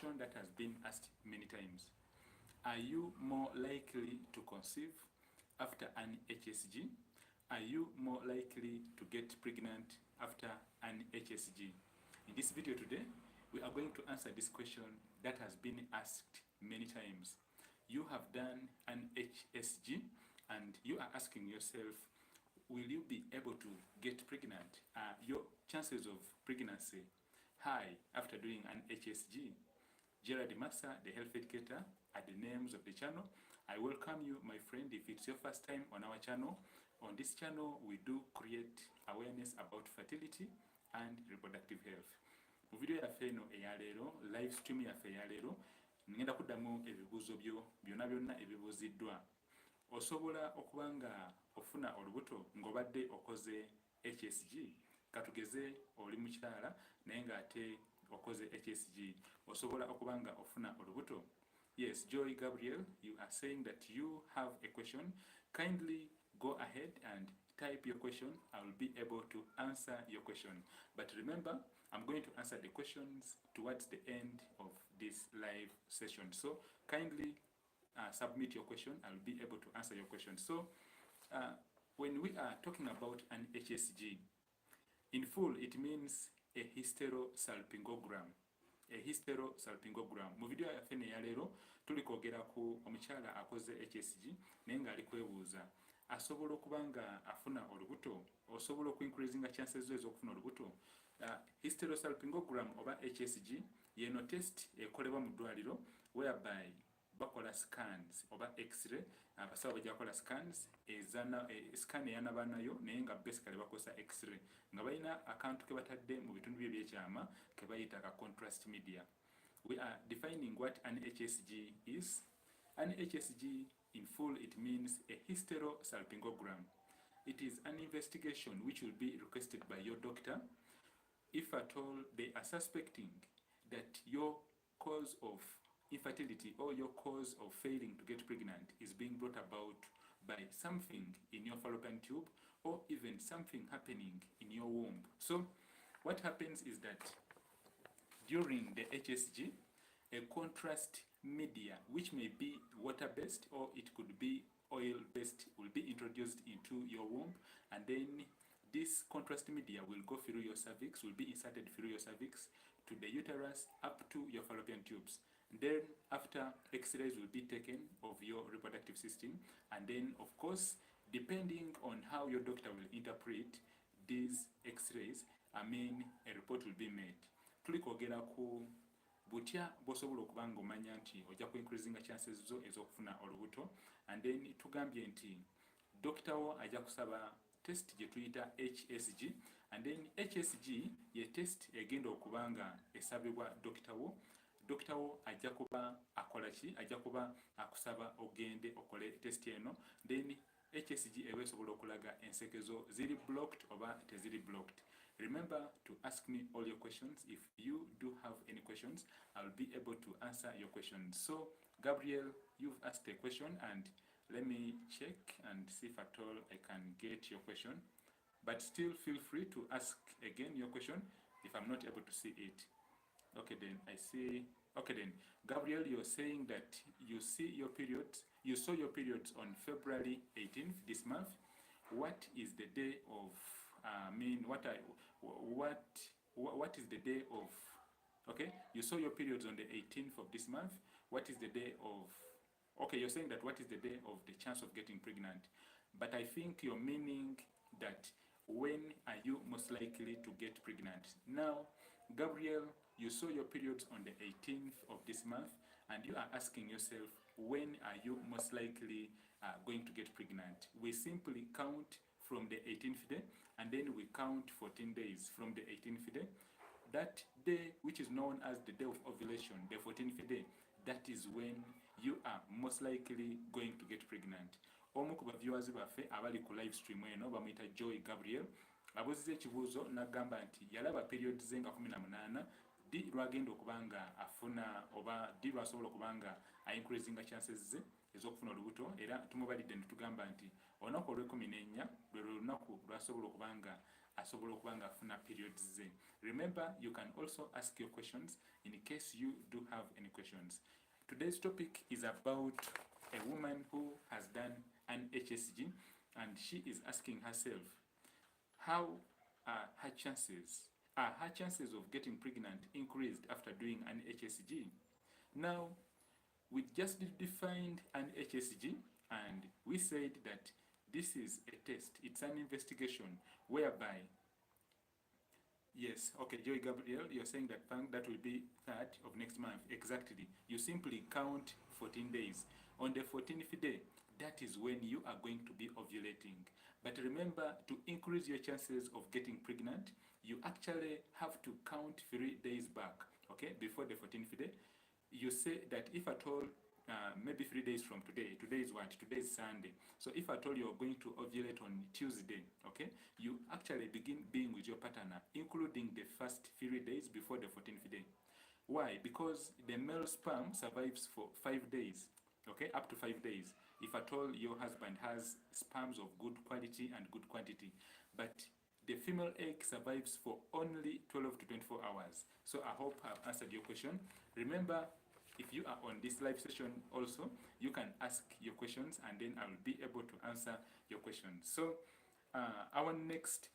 question that has been asked many times. Are you more likely to conceive after an HSG? Are you more likely to get pregnant after an HSG? In this video today, we are going to answer this question that has been asked many times. You have done an HSG and you are asking yourself, will you be able to get pregnant? Are your chances of pregnancy high after doing an HSG? Gerard Massa, the health educator, are the names of the channel. I welcome you, my friend, if it's your first time on our channel. On this channel, we do create awareness about fertility and reproductive health. Mu video yaffe eno eyaleero, live stream yaffe eyaleero, ngenda kuddamu ebibuuzo byo byonna ebibuuziddwa. Osobola okuba nga ofuna olubuto ng'obadde okoze HSG. Katugeze oli mukyala naye ng'ate okoze HSG. Osobola okuba nga ofuna olubuto. Yes, Joy Gabriel, you are saying that you have a question. Kindly go ahead and type your question. I will be able to answer your question. But remember, I'm going to answer the questions towards the end of this live session. So kindly submit your question. I'll be able to answer your question. So when we are talking about an HSG, in full it means a hysterosalpingogram. A hysterosalpingogram. Mu video yaffe ne yaleero tuli kwogera ku omukyala akoze HSG naye ng'ali kwebuuza asobola okuba nga afuna olubuto, osobola okuincreasinga chances zo ez'okufuna olubuto. Hysterosalpingogram oba HSG yeno test ekolebwa mu ddwaliro whereby bakola scans oba x-ray, abasawo bajja kukola scans scan eyanaba nayo naye nga basically bakozesa x-ray nga balina akantu ke batadde mu bitundu bye ebyekyama ke bayita ka contrast media. We are defining what an HSG is. An HSG in full it means a hysterosalpingogram. It is an investigation which will be requested by your doctor if at all they are suspecting that your cause of infertility or your cause of failing to get pregnant is being brought about by something in your fallopian tube or even something happening in your womb. So what happens is that during the HSG, a contrast media, which may be water-based or it could be oil-based, will be introduced into your womb, and then this contrast media will go through your cervix, will be inserted through your cervix to the uterus up to your fallopian tubes. Then after x-rays will be taken of your reproductive system, and then of course depending on how your doctor will interpret these x-rays, a report will be made. Tuli kwogera ku butya bosobola okuba nga omanya nti ojja kuincreasinga chances zo ez'okufuna olubuto, and then tugambye nti doctor wo ajja kusaba test gye tuyita HSG, and then HSG ye test egenda okuba nga esabibwa doctor wo. Doctor wo ajja kuba akola ki? Ajja kuba akusaba ogende okole test eno, then HSG eba esobola okulaga ensekezo ziri blocked oba teziri blocked. Remember to ask me all your questions. If you do have any questions, I'll be able to answer your questions. So Gabriel, you've asked a question and let me check and see if at all I can get your question. But still feel free to ask again your question if I'm not able to see it. Okay, then I see. Okay, then Gabriel, you're saying that you see your periods. You saw your periods on February 18th this month. What is the day of? What is the day of? Okay, you saw your periods on the 18th of this month. What is the day of? Okay, you're saying that what is the day of the chance of getting pregnant? But I think you're meaning that when are you most likely to get pregnant? Now, Gabriel, you saw your periods on the 18th of this month and you are asking yourself, when are you most likely going to get pregnant? We simply count from the 18th day and then we count 14 days from the 18th day. That day, which is known as the day of ovulation, the 14th day, that is when you are most likely going to get pregnant. Omu ku baviewers baffe abali ku live stream eno bamuyita Joy Gabriel abuziza ekibuuzo n'agamba nti yalaba periods ze nga 18 di lwagenda okuba nga afuna oba di lwasobola okuba nga increasinga chances ze ez'okufuna olubuto, era tumubalidde ne tugamba nti olunaku olw'14 lwe lunaku lwasobola okuba nga asobola okuba nga afuna periods ze. Remember, you can also ask your questions in case you do have any questions. Today's topic is about a woman who has done an HSG, and she is asking herself how her chances of getting pregnant increased after doing an HSG. Now, we just defined an HSG, and we said that this is a test, it's an investigation whereby, yes, okay, Joy Gabriel, you're saying that that will be 3rd of next month. Exactly. You simply count 14 days. On the 14th day, that is when you are going to be ovulating. But remember, to increase your chances of getting pregnant, you actually have to count 3 days back, okay, before the 14th day. You say that if at all, maybe 3 days from today is what? Today is Sunday. So if at all you're going to ovulate on Tuesday, okay, you actually begin being with your partner, including the first 3 days before the 14th day. Why? Because the male sperm survives for 5 days, okay, up to 5 days, if at all your husband has sperms of good quality and good quantity. But the female egg survives for only 12 to 24 hours. So I hope I've answered your question. Remember, if you are on this live session also, you can ask your questions and then I will be able to answer your questions. So our next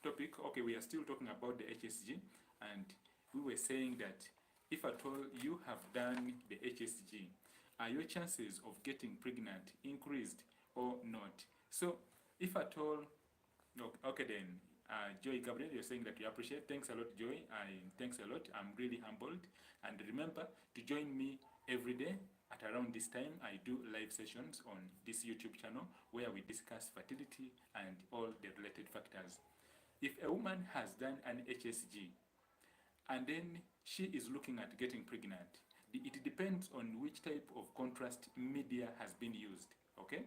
topic, okay, we are still talking about the HSG, and we were saying that if at all you have done the HSG, are your chances of getting pregnant increased or not? So if at all, okay then, Joy Gabriel, you're saying that you appreciate. Thanks a lot, Joy. Thanks a lot. I'm really humbled. And remember to join me every day at around this time. I do live sessions on this YouTube channel where we discuss fertility and all the related factors. If a woman has done an HSG and then she is looking at getting pregnant, it depends on which type of contrast media has been used, okay?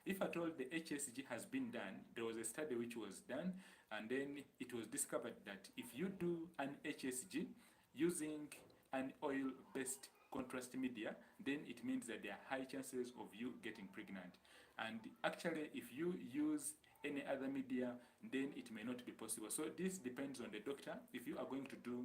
If at all the HSG has been done, there was a study which was done, and then it was discovered that if you do an HSG using an oil-based contrast media, then it means that there are high chances of you getting pregnant. And actually, if you use any other media, then it may not be possible. So this depends on the doctor. If you are going to do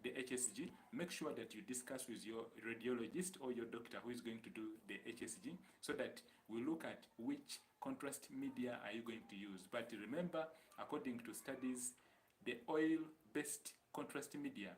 the HSG, make sure that you discuss with your radiologist or your doctor who is going to do the HSG, so that we look at which contrast media are you going to use. But remember, according to studies, the oil-based contrast media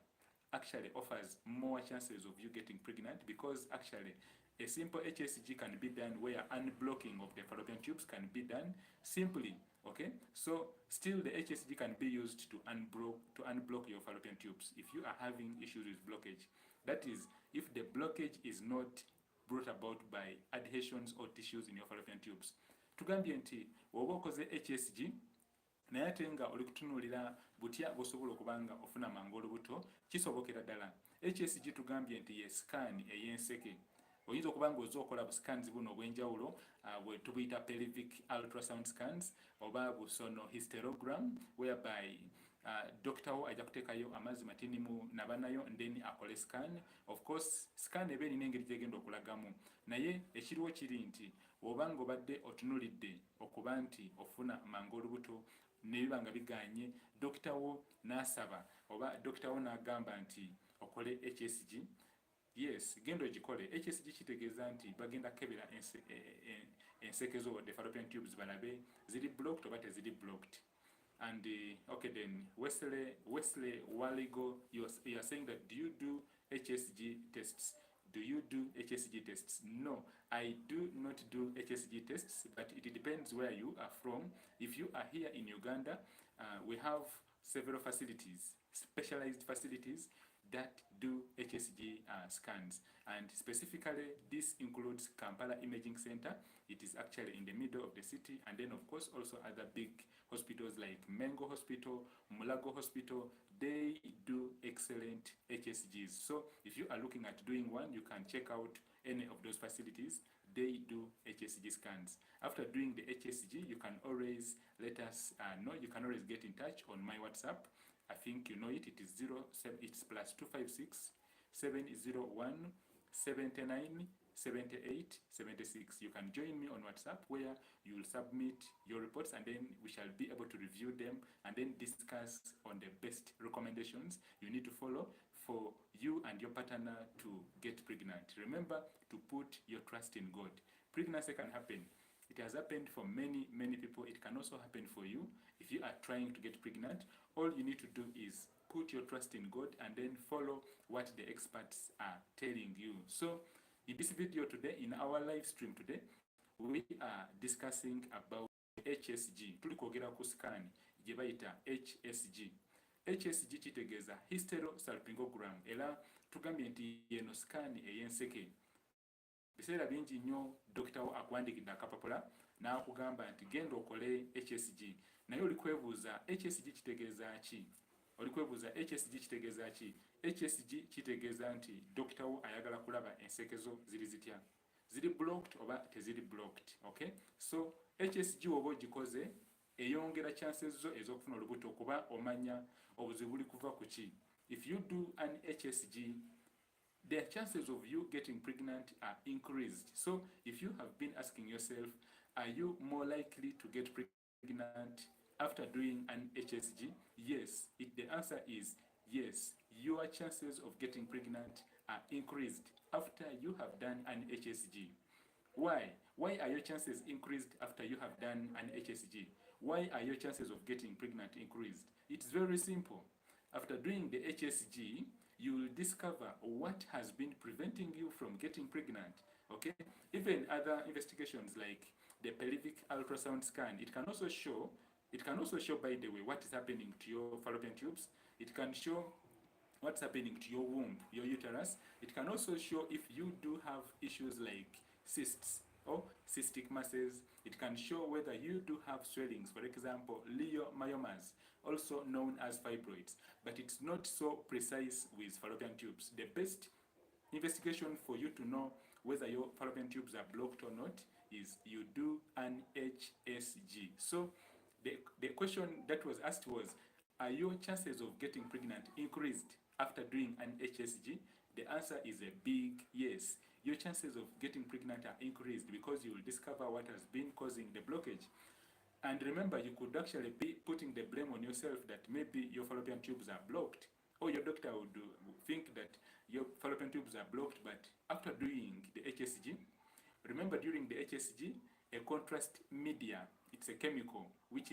actually offers more chances of you getting pregnant, because actually a simple HSG can be done where unblocking of the fallopian tubes can be done simply, okay? So still the HSG can be used to unblock your fallopian tubes if you are having issues with blockage. That is, if the blockage is not brought about by adhesions or tissues in your fallopian tubes. Tugambye nti woba okoze HSG naye ate nga oli kutunuulira butya bw'osobola okuba nga ofuna mangu olubuto, kisobokera ddala. HSG tugambye nti ye scan ey'enseke. Oyinza okuba nga oza okola buscans buno obw'enjawulo, bwe tubuyita pelvic ultrasound scans oba busono hysterogram, whereby doctor wo ajja kuteekayo amazzi matini mu nabanayo then akole scan. Of course scan eba erina engeri gyegenda okulagamu, naye ekiriwo kiri nti oba nga obadde otunulidde okuba nti ofuna mangu olubuto nebiba nga biganye, dokita wo n'asaba oba dokita wo n'agamba nti okole HSG, yes, genda ogikole. HSG kitegeeza nti bagenda kebera enseke zo, the fallopian tubes, balabe ziri blocked oba teziri blocked. And okay then, Wesley Waligo, you are saying that do you do HSG tests? Do you do HSG tests? No, I do not do HSG tests, but it depends where you are from. If you are here in Uganda, we have several facilities, specialized facilities that do HSG scans, and specifically this includes Kampala Imaging Center. It is actually in the middle of the city, and then of course also other big hospitals like Mengo Hospital, Mulago Hospital. They do excellent HSGs. So if you are looking at doing one, you can check out any of those facilities. They do HSG scans. After doing the HSG, you can always let us know. You can always get in touch on my WhatsApp. I think you know it. It is +256 701 79 7876. You can join me on WhatsApp where you will submit your reports, and then we shall be able to review them and then discuss on the best recommendations you need to follow for you and your partner to get pregnant. Remember to put your trust in God. Pregnancy can happen. It has happened for many people. It can also happen for you. If you are trying to get pregnant, all you need to do is put your trust in God and then follow what the experts are telling you. So in this video today, in our live stream today, we are discussing about HSG. Tuli kwogera ku scan gye bayita HSG. HSG kitegeeza hysterosalpingogram, era tugambye nti yeno scan ey'enseke. Biseera bingi nnyo dokita wo akuwandiikidde akapapula n'akugamba nti genda okole HSG, naye oli kwebuuza HSG kitegeeza ki? Oli kwebuuza HSG kitegeeza ki? HSG kitegeeza nti dokita wo ayagala kulaba enseke zo ziri zitya, ziri blocked oba teziri blocked. Okay, so HSG oba ogikoze eyongera chances zo ez'okufuna olubuto kuba omanya obuzibu buli kuva ku ki. If you do an HSG, the chances of you getting pregnant are increased. So if you have been asking yourself, are you more likely to get pregnant after doing an HSG? Yes. The answer is yes. Your chances of getting pregnant are increased after you have done an HSG. Why? Why are your chances increased after you have done an HSG? Why are your chances of getting pregnant increased? It's very simple. After doing the HSG, you will discover what has been preventing you from getting pregnant. Okay? Even other investigations like the pelvic ultrasound scan, it can also show, by the way, what is happening to your fallopian tubes. It can show what's happening to your womb, your uterus. It can also show if you do have issues like cysts or cystic masses. It can show whether you do have swellings, for example, leiomyomas, also known as fibroids. But it's not so precise with fallopian tubes. The best investigation for you to know whether your fallopian tubes are blocked or not is you do an HSG. So the question that was asked was, are your chances of getting pregnant increased after doing an HSG? The answer is a big yes. Your chances of getting pregnant are increased because you will discover what has been causing the blockage. And remember, you could actually be putting the blame on yourself that maybe your fallopian tubes are blocked, or your doctor would think that your fallopian tubes are blocked, but after doing the HSG, remember during the HSG, a contrast media, it's a chemical which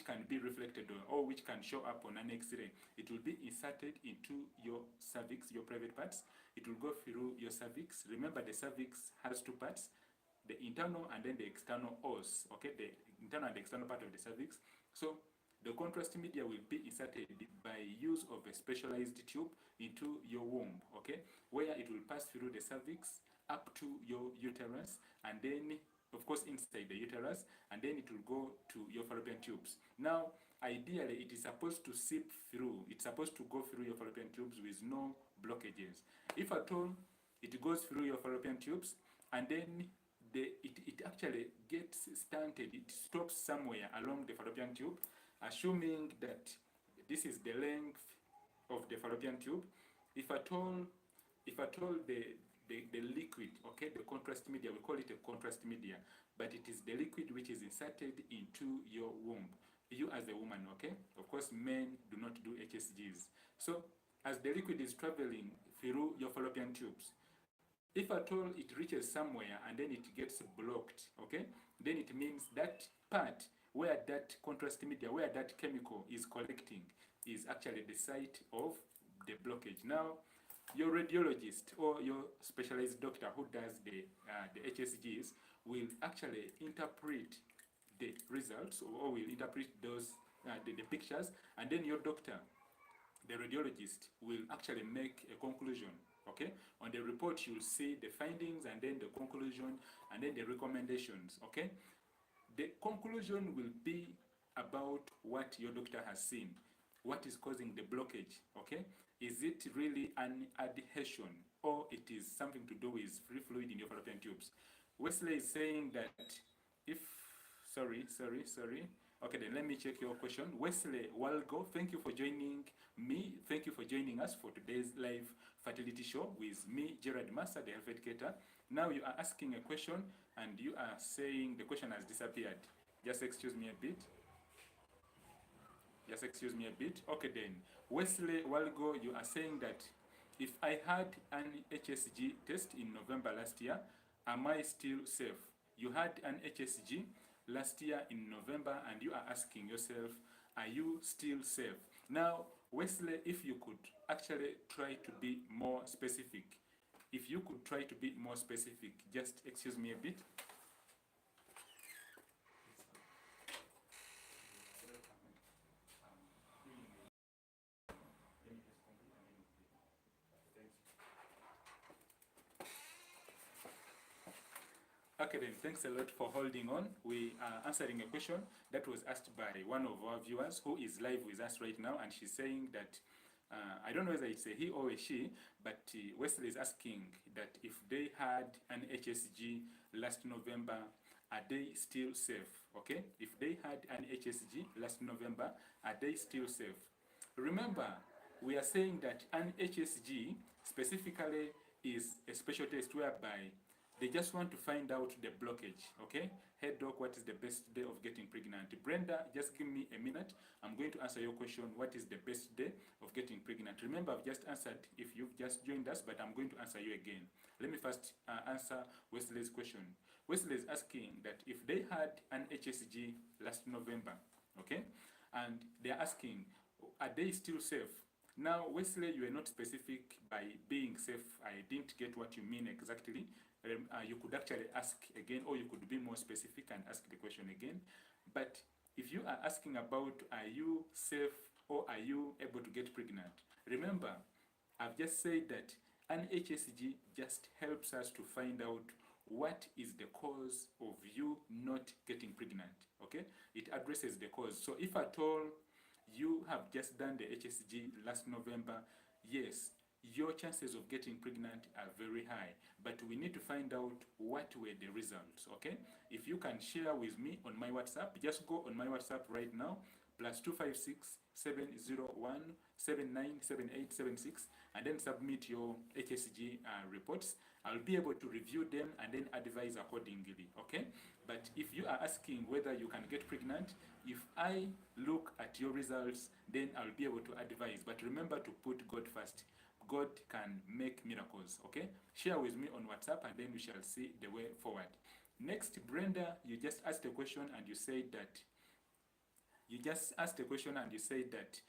can be reflected or which can show up on an X-ray. It will be inserted into your cervix, your private parts. It will go through your cervix. Remember, the cervix has two parts, the internal and then the external os. Okay, the internal and the external part of the cervix. So the contrast media will be inserted by use of a specialized tube into your womb, okay, where it will pass through the cervix up to your uterus, and then of course inside the uterus, and then it will go to your fallopian tubes. Now ideally it is supposed to seep through, it's supposed to go through your fallopian tubes with no blockages. If at all it goes through your fallopian tubes and then it actually gets stunted, it stops somewhere along the fallopian tube, assuming that this is the length of the fallopian tube. If at all the liquid, okay, the contrast media, we call it a contrast media, but it is the liquid which is inserted into your womb, you as a woman, okay? Of course, men do not do HSGs. So as the liquid is traveling through your fallopian tubes, if at all it reaches somewhere and then it gets blocked, okay, then it means that part where that contrast media, where that chemical is collecting, is actually the site of the blockage. Now, your radiologist or your specialized doctor who does the HSGs will actually interpret the results, or will interpret those the pictures, and then your doctor, the radiologist, will actually make a conclusion. Okay, on the report you'll see the findings and then the conclusion and then the recommendations. Okay, the conclusion will be about what your doctor has seen, what is causing the blockage. Okay, is it really an adhesion, or it is something to do with free fluid in your fallopian tubes? Wesley is saying that if sorry. Okay, then let me check your question. Wesley Walgo, thank you for joining me. Thank you for joining us for today's live Fertility Show with me, Gerard Massa, the health educator. Now you are asking a question and you are saying the question has disappeared. Just excuse me a bit. Just excuse me a bit. Okay then. Wesley Walgo, you are saying that if I had an HSG test in November last year, am I still safe? You had an HSG last year in November and you are asking yourself, are you still safe? Now, Wesley, if you could actually try to be more specific. If you could try to be more specific, just excuse me a bit. Okay then, thanks a lot for holding on. We are answering a question that was asked by one of our viewers who is live with us right now, and she's saying that, I don't know whether it's a he or a she, but Wesley is asking that if they had an HSG last November, are they still safe? Okay, if they had an HSG last November, are they still safe? Remember, we are saying that an HSG specifically is a special test whereby they just want to find out the blockage, okay? Head doc, what is the best day of getting pregnant? Brenda, just give me a minute. I'm going to answer your question, what is the best day of getting pregnant? Remember, I've just answered if you've just joined us, but I'm going to answer you again. Let me first answer Wesley's question. Wesley is asking that if they had an HSG last November, okay? And they're asking, are they still safe? Now, Wesley, you are not specific by being safe. I didn't get what you mean exactly. You could actually ask again, or you could be more specific and ask the question again. But if you are asking about, are you safe or are you able to get pregnant? Remember, I've just said that an HSG just helps us to find out what is the cause of you not getting pregnant, okay? It addresses the cause. So if at all you have just done the HSG last November, yes, your chances of getting pregnant are very high, but we need to find out what were the results, okay? If you can share with me on my WhatsApp, just go on my WhatsApp right now, +256 701 797876, and then submit your HSG reports. I'll be able to review them and then advise accordingly, okay? But if you are asking whether you can get pregnant, if I look at your results, then I'll be able to advise. But remember to put God first. God can make miracles, okay? Share with me on WhatsApp and then we shall see the way forward. Next, Brenda, you just asked a question and you said that,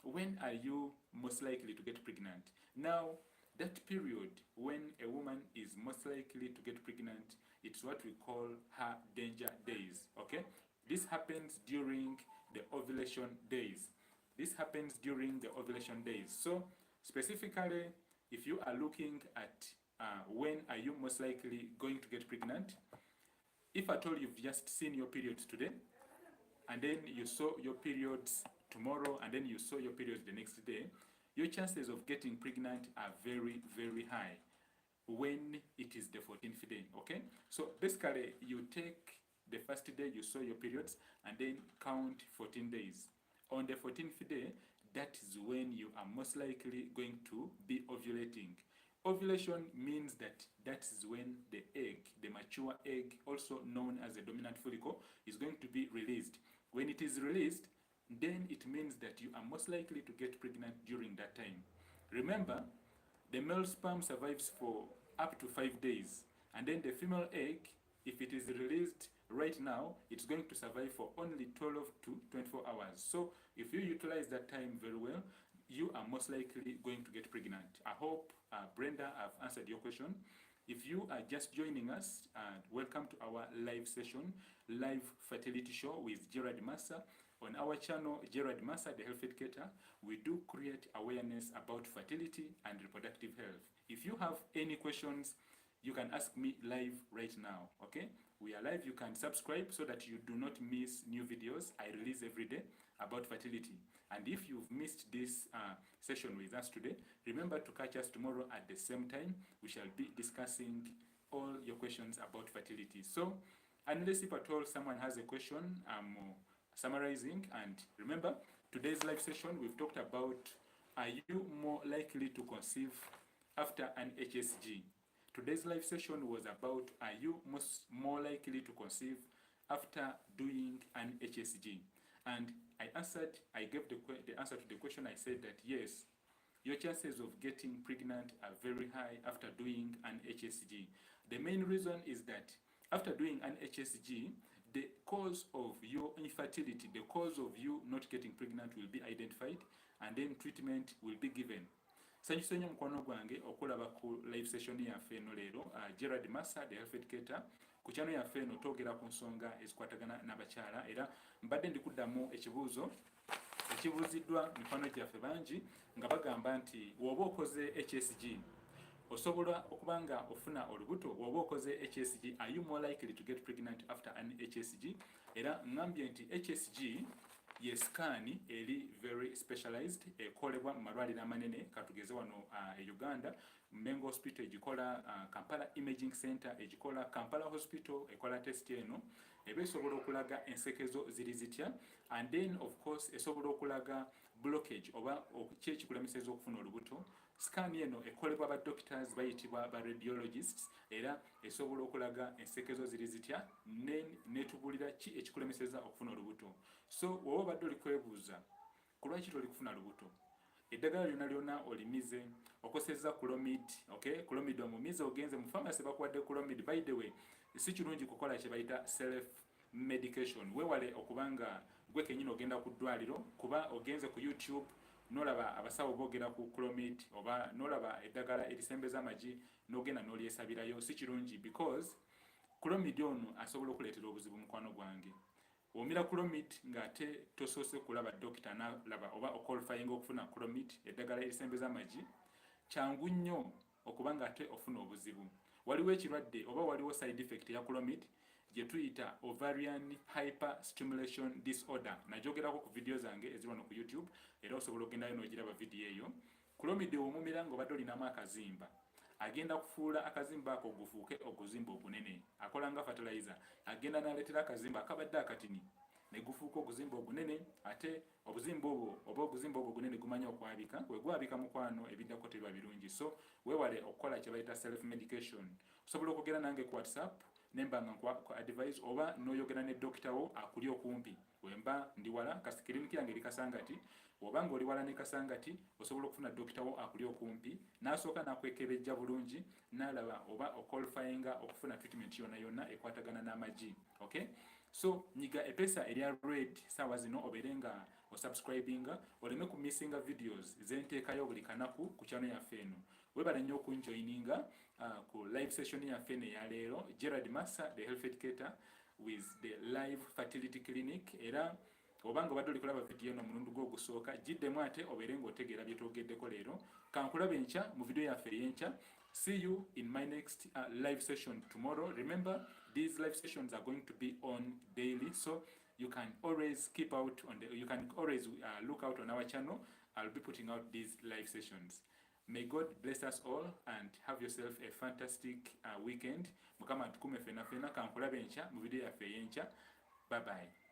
when are you most likely to get pregnant? Now, that period when a woman is most likely to get pregnant, it's what we call her danger days, okay? This happens during the ovulation days. So, specifically, if you are looking at when are you most likely going to get pregnant, if at all you've just seen your periods today, and then you saw your periods tomorrow, and then you saw your periods the next day, your chances of getting pregnant are very, very high when it is the 14th day, okay? So basically, you take the first day you saw your periods, and then count 14 days. On the 14th day, that is when you are most likely going to be ovulating. Ovulation means that is when the egg, the mature egg, also known as the dominant follicle, is going to be released. When it is released, then it means that you are most likely to get pregnant during that time. Remember, the male sperm survives for up to 5 days, and then the female egg, if it is released right now, it's going to survive for only 12 to 24 hours. So if you utilize that time very well, you are most likely going to get pregnant. I hope, Brenda, I've answered your question. If you are just joining us, welcome to our live session, live fertility show with Gerard Massa. On our channel, Gerard Massa, the health educator, we do create awareness about fertility and reproductive health. If you have any questions, you can ask me live right now, okay? We are live. You can subscribe so that you do not miss new videos I release every day about fertility. And if you've missed this session with us today, remember to catch us tomorrow at the same time. We shall be discussing all your questions about fertility. So, unless if at all someone has a question, I'm summarizing. And remember, today's live session, we've talked about Are you more likely to conceive after an HSG? Today's live session was about, are you more likely to conceive after doing an HSG? And I gave the answer to the question. I said that yes, your chances of getting pregnant are very high after doing an HSG. The main reason is that after doing an HSG, the cause of your infertility, the cause of you not getting pregnant will be identified, and then treatment will be given. Sanyusa nnyo mukwano gwange okulaba ku live session yaffe eno leero. Gerard Massa, the health educator, ku channel yaffe eno twogera ku nsonga ezikwatagana n'abakyala, era mbadde ndikuddamu ekibuuzo ekibuuziddwa mikwano gyaffe bangi nga bagamba nti woba okoze HSG osobola okuba nga ofuna olubuto. Woba okoze HSG, are you more likely to get pregnant after an HSG? Era ngambye nti HSG ye scan eri very specialized, ekolebwa mu malwaliro amanene. Katugeze wano e Uganda, Mengo Hospital egikola, Kampala Imaging Center egikola, Kampala Hospital ekola test eno, eba esobola okulaga ensekezo ziri zitya, and then of course esobola okulaga blockage oba ekikulemeseza okufuna olubuto. Scan eno ekolebwa ba doctors bayitibwa ba radiologists, era esobola okulaga ensekezo ziri zitya netubulira ki ekikulemeseza okufuna olubuto. So wowe obadde oli kwebuuza ku lwaki toli kufuna lubuto, eddagala lyonna olimize, okosezza Clomid, okay? Clomid omumize, ogenze mu pharmacy bakuwadde Clomid. By the way, si kirungi kukola kye bayita self medication. Weewale okubanga gwe kennyini ogenda ku ddwaliro, kuba ogenze ku YouTube nolaba abasawo boogera ku Clomid oba nolaba eddagala erisembeza amagi n'ogenda n'olyesabirayo. Si kirungi, because Clomid ono asobola okuleetera obuzibu mukwano gwange. Omira Clomid ng'ate tosoose kulaba dokita n'alaba oba oqualifying okufuna Clomid, eddagala erisembeza amagi, kyangu nnyo okuba ng'ate ofuna obuzibu. Waliwo ekirwadde oba waliwo side effect ya Clomid gye tuyita ovarian hyperstimulation disorder. Najogerako ku video zange eziri wano ku YouTube, era osobola ogendayo n'ogiraba video eyo. Clomid omumira ng'obadde olinamu akazimba, agenda kufuula akazimba ako gufuuke oguzimba ogunene. Akola nga fertilizer, agenda n'aleetera akazimba akabadde akatini ne gufuuka oguzimba ogunene. Ate obuzimba obwo oba oguzimba obwo ogunene gumanya okwabika, we gwabika mukwano ebiddako tebiba birungi. So weewale okukola kye bayita self medication. Osobola okugera nange ku WhatsApp nemba nga ku advice, oba n'oyogera ne dokita wo akuli okumpi. Wemba ndi wala, kiriniki yange eri Kasangati, oba ng'oli wala ne Kasangati, osobola okufuna dokita wo akuli okumpi, n'asooka n'akwekebejja bulungi, n'alaba oba oqualifyinga okufuna treatment yonna ekwatagana n'amagi. Okay? So nyiga epesa erya red saawa zino, obeere nga osubscribinga oleme ku missinga videos zenteekayo buli kanaku ku channel yaffe eno. Webala nnyo okunjoininga ku live session yaffe eno eya leero. Gerard Massa, the health educator, with the live fertility clinic. Era obanga obadde oli kulaba video eno omulundi gwo ogusooka, giddemu ate obeere ng'otegeera bye twogeddeko leero. Kankulaba enkya mu video yaffe ey'enkya. See you in my next live session tomorrow. Remember, these live sessions are going to be on daily, so you can always look out on our channel. I'll be putting out these live sessions. May God bless us all and have yourself a fantastic weekend. Mukama tukume fena fena. Kankulabe enkya mu video yaffe ey'enkya. Bye bye.